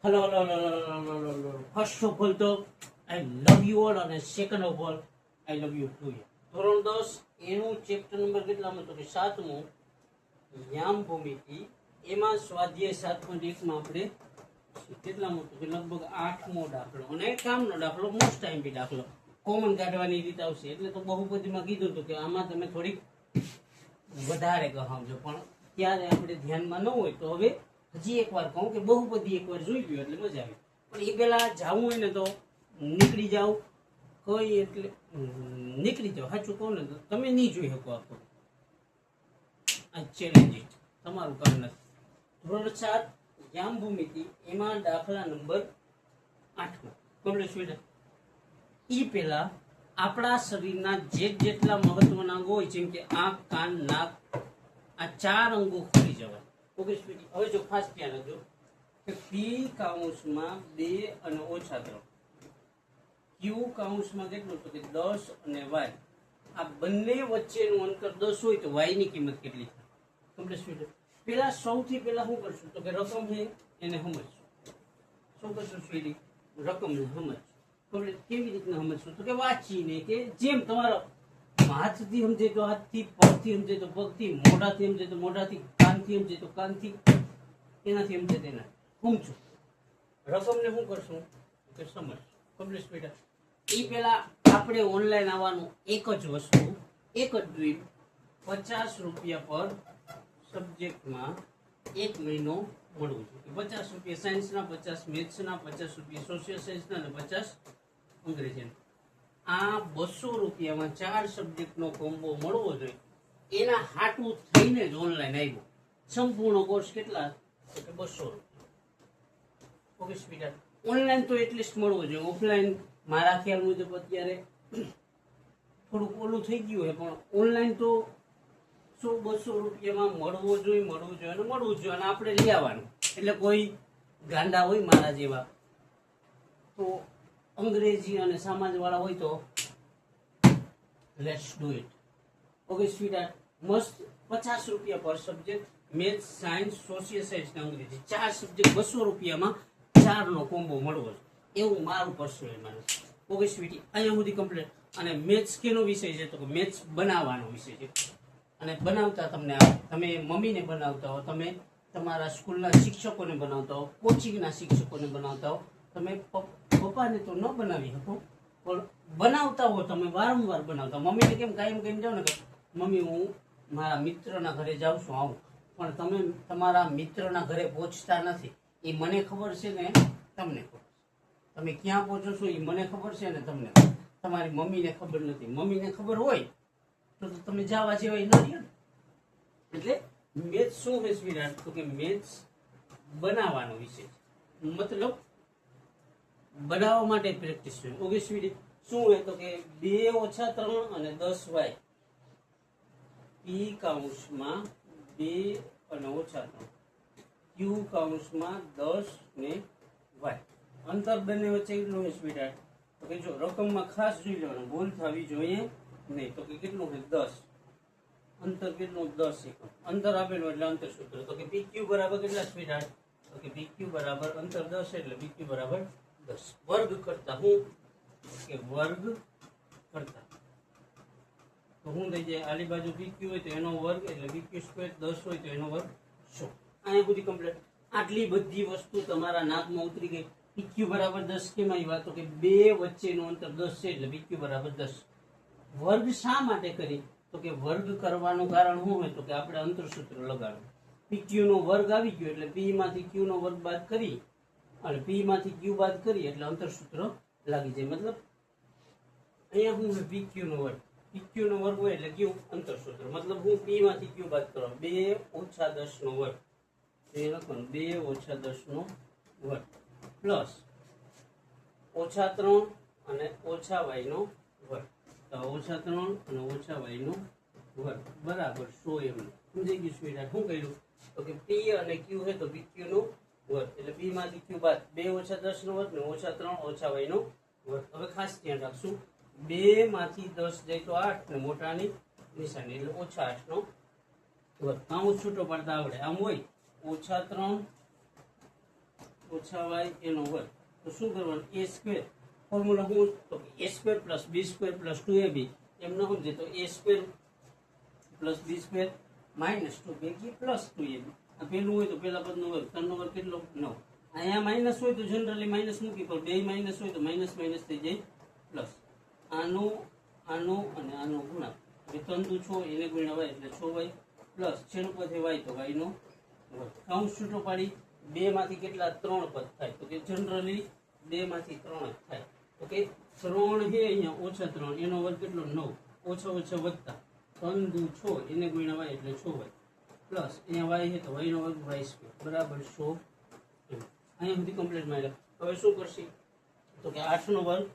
Hello hello hello first of all તો I love you all, અને second of all I love you too. ધોરણ 10 એનું chapter number કેટલામાં તો કે 7મું, યામ ભૂમિતિ. એમાં સ્વાધ્યાય 7.1 માં આપણે કેટલામાં તો કે લગભગ 8મો દાખલો, અને કામનો દાખલો, મોસ્ટ ટાઈમ બી દાખલો, કોમન કાઢવાની રીત આવશે. એટલે તો બહુપદીમાં કીધું હતું કે આમાં તમે થોડીક વધારે કહાવજો, પણ ત્યારે આપણે ધ્યાનમાં ન હોય તો હવે હજી એકવાર કહું કે બહુપદી એકવાર જોઈ લ્યો એટલે મજા આવે. પણ એ પેલા જવું હોય ને તો નીકળી જાવ, કોઈ એટલે નીકળી જાવ. સાચું કહું ને તો તમે નહીં જોઈ શકો આખો. આ ચેલેન્જ તમારું કામ નથી. ધોરણ 7 યામ ભૂમિતિ, એમાં દાખલા નંબર 8માં કમ્પ્લીટ સ્વીટ. એ પેલા આપણા શરીરના જેટલા મહત્વના અંગો હોય, જેમ કે આંખ, કાન, નાક, આ 4 અંગો ખુલી જવાય. ઓકે સ્વીટી, હવે જો ખાસ ધ્યાન રાખજો કે પી કાઉન્સમાં 2 અને -3, ક્યુ કાઉન્સમાં કેટલું તો કે 10 અને વાય, આ બંને વચ્ચેનું અંતર 10 હોય તો વાય ની કિંમત કેટલી થાય? Complete sweety. પેલા સૌથી પહેલા શું કરશું તો કે રકમ છે એને સમજશું. શું કરશું સ્વીટી? રકમને સમજશું. કેવી રીતના સમજશું તો કે વાંચીને, કે જેમ તમારો હાથથી સમજે તો હાથથી, પગથી સમજે તો પગથી, મોઢાથી સમજે તો મોઢાથી, કાનથી સમજે તો કાનથી, એનાથી સમજે તેના સમજશું. રકમને શું કરશું કે સમજશું. કમ્પ્લીટ બેટા. એ પેલા આપણે ઓનલાઈન આવવાનું એક જ વસ્તુ, એક જ ડ્રીમ, 50 રૂપિયા પર સબ્જેક્ટમાં 1 મહિનો મળવું જોઈએ. 50 રૂપિયા સાયન્સના, 50 મેથ્સના, 50 રૂપિયા સોશિયલ સાયન્સના અને 50 અંગ્રેજીના. આ 200 રૂપિયામાં 4 સબ્જેક્ટનો કોમ્બો મળવો જોઈએ. એના હાટું થઈને જ ઓનલાઈન આવ્યો. સંપૂર્ણ કોર્સ કેટલા? 200 રૂપિયા. Okay sweeter. ઓનલાઈન તો એટલીસ્ટ મળવો જોઈએ. ઓફલાઈન મારા ખ્યાલ મુજબ અત્યારે થોડુંક ઓલું થઈ ગયું છે, પણ ઓનલાઈન તો 100-200 રૂપિયામાં મળવો જોઈએ, અને મળવું જોઈએ, અને આપણે લઈ આવવાનું. એટલે કોઈ ગાંડા હોય મારા જેવા તો અંગ્રેજી અને સમાજ વાળા હોય તો લેટ્સ ડુ ઇટ. ઓકે સ્વીટહાર્ટ. મસ્ત 50 રૂપિયા પર subject, maths, science, social science ને અંગ્રેજી, 4 સબ્જેક્ટ 200 રૂપિયામાં 4 નો કોમ્બો મળવો છે, એવું મારું પર્સનલ માનવું. ઓકે સ્વીટી, અહીંયા સુધી કમ્પ્લીટ. અને મેથ્સ કેનો વિષય છે તો કે મેથ્સ બનાવવાનો વિષય છે, અને બનાવતા તમને આવે. તમે મમ્મીને બનાવતા હો, તમે તમારા સ્કૂલના શિક્ષકોને બનાવતા હો, કોચિંગના શિક્ષકોને બનાવતા હો, તમે પપ્પાને તો ન બનાવી શકો, પણ બનાવતા હો તમે, વારંવાર બનાવતા. મમ્મીને કેમ કાયમ કહીને જાઓ ને કે મમ્મી હું મારા મિત્રના ઘરે જાઉં છું, આવું, પણ તમે તમારા મિત્રના ઘરે પહોંચતા નથી. એ મને ખબર છે ને તમને ખબર છે. તમે ક્યાં પહોંચો છો એ મને ખબર છે ને તમને, તમારી મમ્મીને ખબર નથી. મમ્મીને ખબર હોય તો તમે જવા જેવા ન રહ્યો ને. એટલે મેથ્સ શું છે સ્વીટહાર્ટ તો કે મેથ્સ બનાવવાનો વિષય, મતલબ બનાવવા માટે પ્રેક્ટિસ છે. Okay sweety. શું હોય તો કે 2 - 3 અને 10 વાય, પી કાઉન્સમાં 2 અને -3, ક્યુ કાઉન્સમાં 10 ને વાય. અંતર બંને વચ્ચે કેટલું છે સ્વીટહાર્ટ તો કે જો રકમમાં ખાસ જોઈ લેવાનું, ભૂલ થવી જોઈએ નહીં. તો કે કેટલું છે 10, અંતર કેટલું 10 એકમ અંતર આપેલું એટલે અંતર સૂત્ર. તો કે PQ બરાબર કેટલા સ્વીટહાર્ટ તો કે PQ બરાબર અંતર 10 એટલે PQ બરાબર 10. વર્ગ કરતા હું કે વર્ગ કરતા તો હું થઈ જાય, આલી બાજુ PQ હોય તો એનો વર્ગ એટલે PQ², 10 હોય તો એનો વર્ગ 100. અહીંયા સુધી કમ્પ્લીટ. આટલી બધી વસ્તુ તમારા નાકમાં ઉતરી ગઈ. PQ બરાબર 10 કેમ આવી વાત તો કે 2 વચ્ચેનું અંતર 10 છે એટલે PQ બરાબર 10. વર્ગ શા માટે કરી તો કે વર્ગ કરવાનું કારણ શું હોય તો કે આપણે અંતર સૂત્ર લગાડવું. PQ નો વર્ગ આવી ગયો એટલે P માંથી Q નો વર્ગ બાદ કરી, અને P માંથી Q બાદ કરી એટલે અંતર સૂત્ર લાગી જાય. મતલબ અહીંયા હું PQ નો વર્ગ, PQ નો વર્ગ હોય એટલે Q અંતર સૂત્ર. મતલબ હું P માંથી Q બાદ કરવા 2 - 10 નો વર્ગ, એ લખો 2 - 10 નો વર્ગ પ્લસ -3 અને -y નો વર્ગ, તો -3 અને -y નો વર્ગ બરાબર 100 એમ. સમજી ગયું સ્વીટહાર્ટ? શું કર્યું તો કે P અને Q છે તો PQ નો વર્ગ એટલે P માંથી Q બાદ 2 - 10 નો વર્ગ ને -3 -y નો વર્ગ. હવે ખાસ ધ્યાન રાખશું, 2 માંથી 10 જાય તો 8 ને મોટાની નિશાની એટલે -8 નો વર્ગ. આમ છૂટો પાડતા આવડે. આમ હોય -3 ઓછા વાય એનો વર્ગ. તો શું કરવાનું? એ સ્ક્વેર ફોર્મ્યુલા શું? તો A square plus B square plus 2ab એમને સમજે તો A square plus B square minus 2ab plus 2ab. આ પેલું હોય તો પેલા પદનો વર્ગ, ત્રણનો વર્ગ કેટલો? 9. અહીંયા માઇનસ હોય તો જનરલી માઇનસ મૂકી, પણ બે માઇનસ હોય તો માઇનસ માઇનસ થઈ જાય પ્લસ. આનો આનો અને આનો ગુણાકાર એટલે 3 દુ 6 એને ગુણ્યા વાય એટલે 6y પ્લસ છેલ્લું પદ છે y તો y નો વર્ગ. કૌંસ છૂટો પાડી 2 માંથી કેટલા? 3 પદ થાય. તો કે જનરલી 2 માંથી 3 જ થાય. તો કે 3 છે અહીંયા ઓછા 3 એનો વર્ગ કેટલો? 9 ઓછા ઓછા વત્તા 3 દુ 6 એને ગુણ્યા વાય એટલે 6y પ્લસ અહીંયા y છે તો y નો વર્ગ y સ્ક્વેર બરાબર 100. અહીંયા સુધી કમ્પ્લીટ મળ્યા. હવે શું કરશી? તો કે 8 નો વર્ગ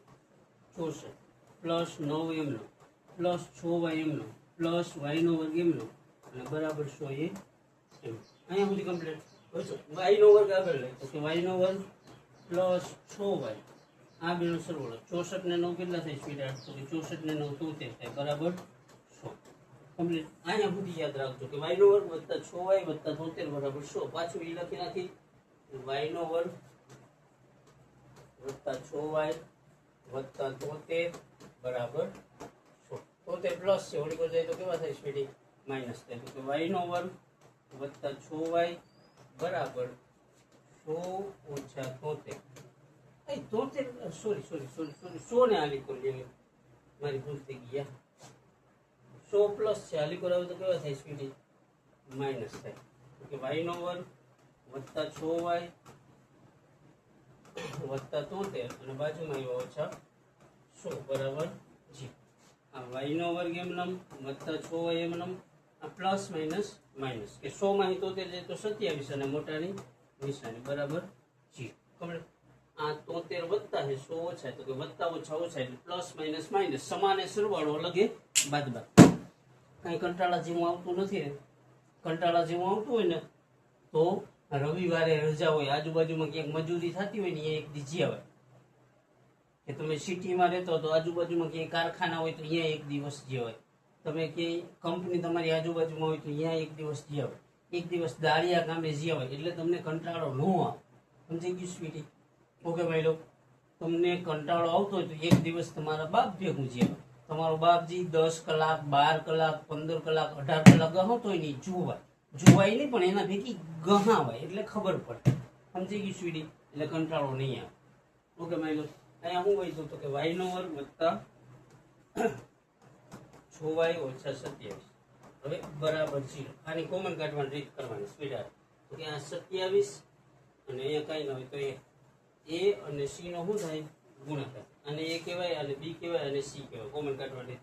64 પ્લસ 9 એમનો પ્લસ 6y એમનો પ્લસ y નો વર્ગ એમનો અને બરાબર 100 એમ. અહીંયા સુધી કમ્પ્લીટ. y નો વર્ગ આગળ લે તો કે y નો વર્ગ પ્લસ 6y આ બેનો સરવાળો 64 ને 9 કેટલા થાય સ્વીટ? તો કે 64 ને 9 73 થાય બરાબર 100. કમ્પ્લીટ. અહીંયા સુધી યાદ રાખજો કે y નો વર્ગ વત્તા 6y વત્તા 73 બરાબર 100. પાછું એ લખી નાખી y નો વર્ગ વત્તા 6y વત્તા 73 બરાબર 100. 73 પ્લસ છે ઓલી પર જાય તો કેવા થાય સ્પીડી? માઇનસ થાય. તો કે y નો વર્ગ વત્તા 6y બરાબર 100 ઓછા 73. એ 73 સોરી 100 ને આલી કરી લેવી, મારી ભૂલ થઈ ગઈ. 100 પ્લસ છે આલી કરાવે તો કેવા થાય સ્પીડી? માઇનસ થાય. તો કે y નો વર્ગ વત્તા 6y વત્તા 73 અને બાજુમાં આવ્યા ઓછા 100 બરાબર g. આ y નો વર્ગ એમનમ વત્તા 6y એમનમ આ પ્લસ માઇનસ માઇનસ કે 100 માંથી 73 જાય તો 27 અને મોટાની નિશાની બરાબર g. કમ્પ્લીટ. આ 73 વત્તા છે 100 ઓછા તો કે વત્તા ઓછા ઓછા એટલે પ્લસ માઇનસ માઇનસ સમાને સરવાળો અલગે બાદબાક. કઈ કંટાળા જેવું આવતું નથી ને. કંટાળા જેવું આવતું હોય ને તો રવિવારે રજા હોય, આજુબાજુમાં ક્યાંક મજૂરી થતી હોય ને એ એક દી જી આવે. કે તમે સિટીમાં રહેતો તો આજુબાજુમાં ક્યાંય કારખાના હોય તો અહીંયા એક દિવસ જી આવે. તમે ક્યાંય કંપની તમારી આજુબાજુમાં હોય તો અહીંયા એક દિવસ જી આવે. એક દિવસ દાળિયા ગામે જી આવે એટલે તમને કંટાળો ન આવે. સમજી ગયું સ્વીટી? ઓકે ભાઈ લો, તમને કંટાળો આવતો હોય તો એક દિવસ તમારા બાપ ભેગું જી આવે. તમારો બાપજી 10 કલાક 12 કલાક 15 કલાક 18 કલાક ગહતો હોય ને જોવાય. જોવાય નહીં પણ એના ભેગી ગહાવાય એટલે ખબર પડે. સમજી ગયું સ્વીટી? એટલે કંટાળો નહીં આવે. ઓકે ભાઈ લો, અહીંયા હું હોય તો કે y નો વર્ગ વત્તા 6y ઓછા 27 હવે બરાબર 0. આની કોમન કાઢવાની રીત કરવાની સ્પીડ. તો કે આ 27 અને અહીંયા કાંઈ ન હોય તો a અને c નો શું થાય? ગુણાકાર. અને a કહેવાય અને b કહેવાય અને c કહેવાય. કોમન કાઢવાની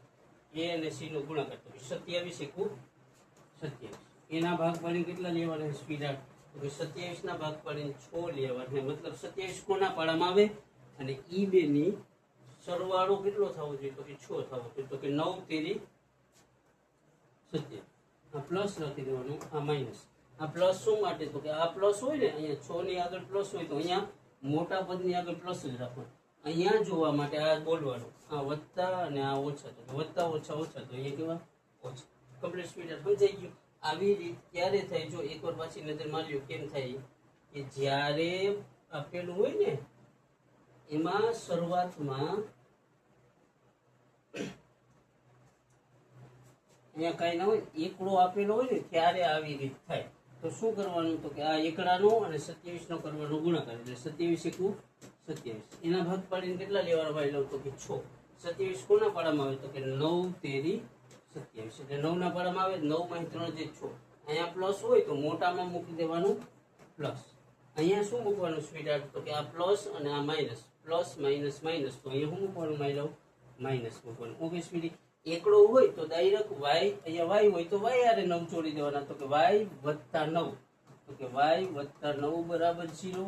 a અને c નો ગુણાકાર તો 27 એકુ 27. એના ભાગ પાડીને કેટલા લેવાના સ્પીડ? તો કે 27 ના ભાગ પાડીને 6 લેવાના. મતલબ 27 કોના પાડામાં આવે અને ઈ બે ની સરવાળો કેટલો થવો જોઈએ? તો કે 6 થવો જોઈએ. તો કે 9 તેરી 27. આ પ્લસ લખી દેવાનું, આ માઇનસ. આ પ્લસ શું માટે? તો કે આ પ્લસ હોય ને અહીંયા 6 ની આગળ પ્લસ હોય તો અહીંયા મોટા પદની આગળ પ્લસ જ રાખવાનું. અહીંયા જોવા માટે આ બોલવાનું, આ વત્તા અને આ ઓછા. તો વત્તા ઓછા ઓછા તો અહીંયા કેવા? ઓછા. Complete speed. સમજાઈ ગયું? આવી રીત ક્યારે થાય? જો એકવાર પાછી નજર માર્યો કેમ થાય કે જ્યારે આપેલું હોય ને એમાં શરૂઆતમાં અહીંયા કઈ ના હોય, એકડો આપેલો હોય ને ત્યારે આવી રીત થાય. તો શું કરવાનું? તો કે આ એકડાનો અને 27 નો કરવાનો ગુણાકાર એટલે 27 એકુ 27. એના ભાગ પાડીને કેટલા લેવાના ભાઈ? લો તો કે 6. 27 કોના પાડામાં આવે? તો કે 9 તેરી 27. એટલે 9 ના પાડામાં આવે. 9 માંથી 3 જે 6. અહીંયા પ્લસ હોય તો મોટામાં મૂકી દેવાનું પ્લસ. અહીંયા શું મૂકવાનું સ્વીટ? તો કે આ પ્લસ અને આ માઇનસ. પ્લસ માઇનસ માઇનસ તો અહીંયા શું મૂકવાનું? માઇનસ મૂકવાનું. Okay sweetie? એકડો હોય તો ડાયરેક્ટ y, અહીંયા y હોય તો y આરે 9 જોડી દેવાના. તો કે y વત્તા 9. તો કે y વત્તા 9 બરાબર 0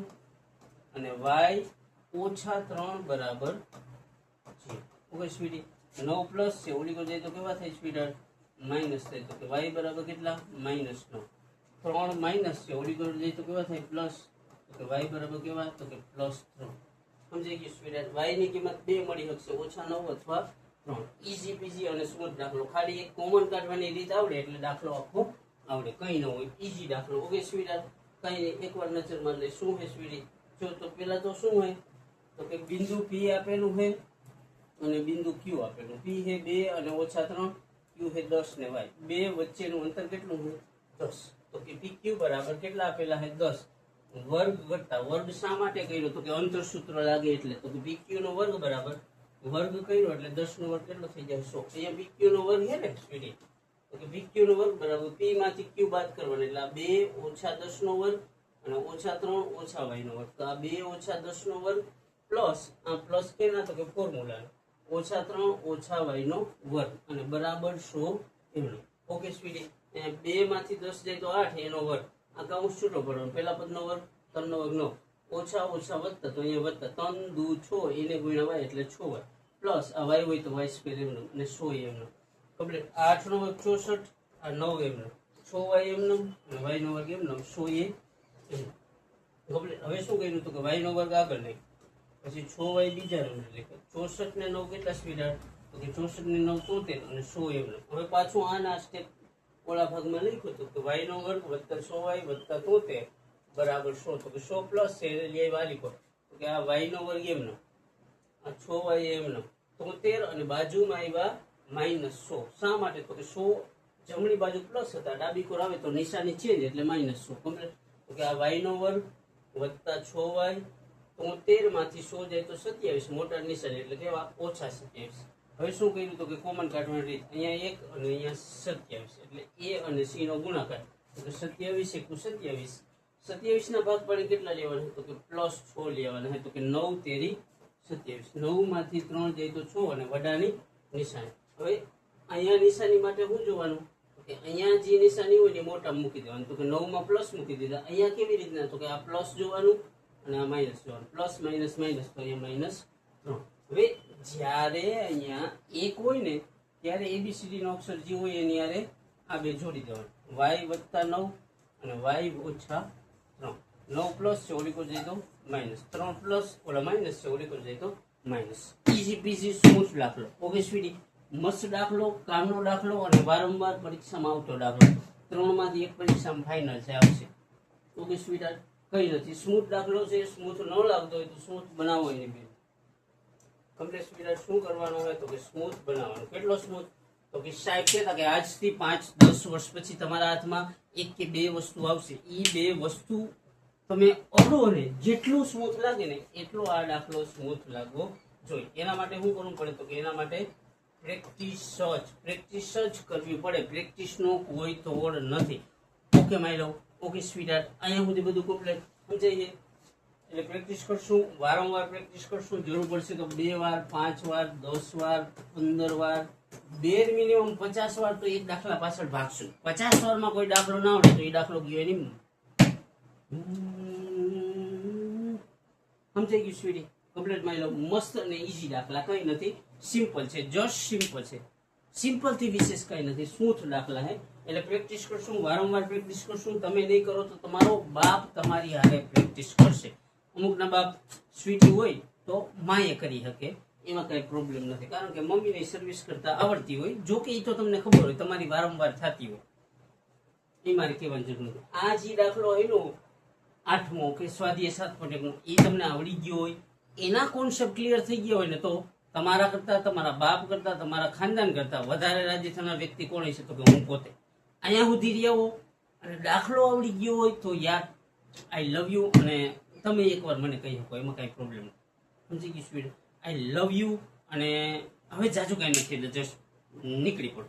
અને y ઓછા 3 બરાબર 0. Okay sweetie? 9 પ્લસ છે ઓલી કરી જાય તો કેવા થાય સ્વીટ? માઇનસ થાય. તો કે y બરાબર કેટલા? માઇનસ 9. 3 માઇનસ છે ઓલી કરી જાય તો કેવા થાય? પ્લસ. તો કે y બરાબર કેવા? તો કે પ્લસ 3. સમજાઈ ગયું સ્વીટ? y ની કિંમત 2 મળી શકશે, ઓછા 9 અથવા 3. ઈઝી પીઝી અને સ્મૂથ દાખલો. ખાલી એક કોમન કાઢવાની રીત આવડે એટલે દાખલો આખો આવડે. કઈ ન હોય, ઈઝી દાખલો. Okay sweet? કઈ નહીં, એકવાર નજર મારી લે. શું છે સ્વીટી? જો તો પેલા તો શું હોય તો કે બિંદુ P આપેલું છે અને બિંદુ Q આપેલું. P છે 2 અને -3, Q છે 10 ને y. બે વચ્ચેનું અંતર કેટલું છે 10. તો કે PQ બરાબર કેટલા આપેલા છે 10. વર્ગ વત્તા વર્ગ શા માટે કર્યો તો કે અંતર સૂત્ર લાગે એટલે. તો કે PQ નો વર્ગ બરાબર વર્ગ કર્યો એટલે 10 નો વર્ગ કેટલો થઈ જાય 100. અહીંયા PQ નો વર્ગ છે ને સ્પીડી. તો કે PQ નો વર્ગ બરાબર P માંથી Q બાદ કરવાનો એટલે આ 2 - 10 નો વર્ગ અને -3 - y નો વર્ગ. તો આ 2 - 10 નો વર્ગ પ્લસ આ પ્લસ કેના તો કે ફોર્મ્યુલા -3 - y નો વર્ગ અને બરાબર 100 એમનો. Okay speedy. 2 માંથી 10 જાય તો 8 એનો વર્ગ. આ કૌંસ છૂટો પડવાનો. પેલા પદનો વર્ગ 3 નો વર્ગ 9 ઓછા ઓછા વત્તા તો અહીંયા વત્તા 3 દુ 6 એને ગુણ્યા y એટલે 6y પ્લસ આ y હોય તો y સ્ક્વેર એમનો અને 100 એમનો કમ્પ્લીટ. 8 નો વર્ગ 64 આ 9 એમનો 6y એમનો અને y નો વર્ગ એમનો 100 એમનો કમ્પ્લીટ. હવે શું કર્યું તો કે y નો વર્ગ આગળ નહીં પછી 6y બીજા નંબર લખ્યો. 64 ને 9 કેટલા સ્પીડ તો કે 64 ને 9 73 અને 100 એમનો. હવે પાછું આના સ્ટેપ ઓલા ભાગમાં લખ્યું હતું કે y નો વર્ગ વત્તા 6y વત્તા 73 બરાબર 100. તો કે 100 પ્લસ છે એટલે એ વાલીકો તો કે આ y નો વર્ગ એમનો આ 6y એમનો 73 અને બાજુમાં આવ્યા -100. શા માટે તો કે 100 જમણી બાજુ પ્લસ હતા ડાબી કોર આવે તો નિશાની ચેન્જ એટલે -100 કમ્પ્લીટ. તો કે આ y નો વર્ગ વત્તા 6y 73 માંથી 100 જાય તો 27 મોટા નિશાની એટલે કેવા ઓછા 27. હવે શું કર્યું તો કે કોમન કાઢવાની રીત અહીંયા 1 અને અહીંયા 27 એટલે a અને c નો ગુણાકાર તો કે 27 * 27 27 ના ભાગ પડે કેટલા લેવાના તો કે +6 લેવાના છે. તો કે 9 તેરી 27 9 માંથી 3 જાય તો 6 અને વડાની નિશાની. હવે અહીંયા નિશાની માટે શું જોવાનું તો કે અહીંયા જે નિશાની હોય ને મોટા મૂકી દેવાનું. તો કે 9 માં પ્લસ મૂકી દીધા. અહીંયા કેવી રીતના તો કે આ પ્લસ જોવાનું અને આ માઈનસ જોવાનું. પ્લસ માઈનસ માઈનસ તો અહીંયા -3. હવે જ્યારે અહીંયા 1 હોય ને ત્યારે ABCD નો અક્ષર જે હોય એની આરે આ બે જોડી દેવાનું. y + 9 અને y - 3 9 પ્લસ છે ઓલી કોર જાય તો માઈનસ 3 પ્લસ ઓલા માઈનસ છે ઓલી કોર જાય તો માઈનસ. ઈઝી પીઝી સ્મૂથ દાખલો. ઓકે સ્વીટી મસ્ત દાખલો કામનો દાખલો અને વારંવાર પરીક્ષામાં આવતો દાખલો. 3 માંથી એક પરીક્ષામાં ફાઇનલ છે આવશે. ઓકે સ્વીટા કઈ નથી સ્મૂથ દાખલો છે. સ્મૂથ ન લાગતો હોય તો સ્મૂથ બનાવો એની બે કમ્પ્લીટ. સ્વીટા શું કરવાનું હોય તો કે સ્મૂથ બનાવવાનું. કેટલો સ્મૂથ તો કે સાહેબ કહેતા કે આજથી 5-10 વર્ષ પછી તમારા હાથમાં એક કે બે વસ્તુ આવશે. એ બે વસ્તુ તમે અડો ને જેટલું સ્મૂથ લાગે ને એટલો આ દાખલો સ્મૂથ લાગવો જોઈએ. એના માટે શું કરવું પડે તો કે એના માટે પ્રેક્ટિસ જ કરવી પડે. પ્રેક્ટિસનો કોઈ તોડ નથી. Okay my love. ઓકે સ્વીટહાર્ટ અહીંયા સુધી બધું કમ્પ્લીટ સમજાય. એટલે પ્રેક્ટિસ કરશું વારંવાર પ્રેક્ટિસ કરશું. જરૂર પડશે તો 2 વાર 5 વાર 10 વાર 15 વાર બેર મિનિમમ 50 વાર તો એક દાખલા પાછળ ભાગશું. 50 વારમાં કોઈ દાખલો ના આવડે તો એ દાખલો ગયો નહીં. સમજાઈ ગયું સ્વીટી કમ્પ્લીટ માય લવ. મસ્ત અને ઈઝી દાખલા કઈ નથી. સિમ્પલ છે જસ્ટ સિમ્પલ છે. સિમ્પલ થી વિશેષ કઈ નથી. સ્મૂથ દાખલા હે એટલે પ્રેક્ટિસ કરશું વારંવાર પ્રેક્ટિસ કરશું. તમે નહીં કરો તો તમારો બાપ તમારી હારે પ્રેક્ટિસ કરશે. અમુકના બાપ સ્વીટી હોય તો માએ કરી શકે એમાં કઈ પ્રોબ્લેમ નથી. કારણ કે મમ્મીને સર્વિસ કરતા આવડતી હોય. જો કે એ તો તમને ખબર હોય તમારી વારંવાર થતી હોય એ મારે કહેવાની જરૂર નથી. આ જે દાખલો એનો 8મો કે સ્વાધ્યાય 7.1 એ તમને આવડી ગયો હોય એના કોન્સેપ્ટ ક્લિયર થઈ ગયા હોય ને તો તમારા કરતા તમારા બાપ કરતા તમારા ખાનદાન કરતા વધારે રાજી થનાર વ્યક્તિ કોણ હશે તો કે હું પોતે. અહીંયા સુધી રહ્યા અને દાખલો આવડી ગયો હોય તો યાર આઈ લવ યુ. અને તમે એકવાર મને કહી શકો એમાં કઈ પ્રોબ્લેમ નથી. સમજી ગઈ સ્વીટ આઈ લવ યુ. અને હવે જાજુ કઈ નથી એટલે જસ્ટ નીકળી પડો.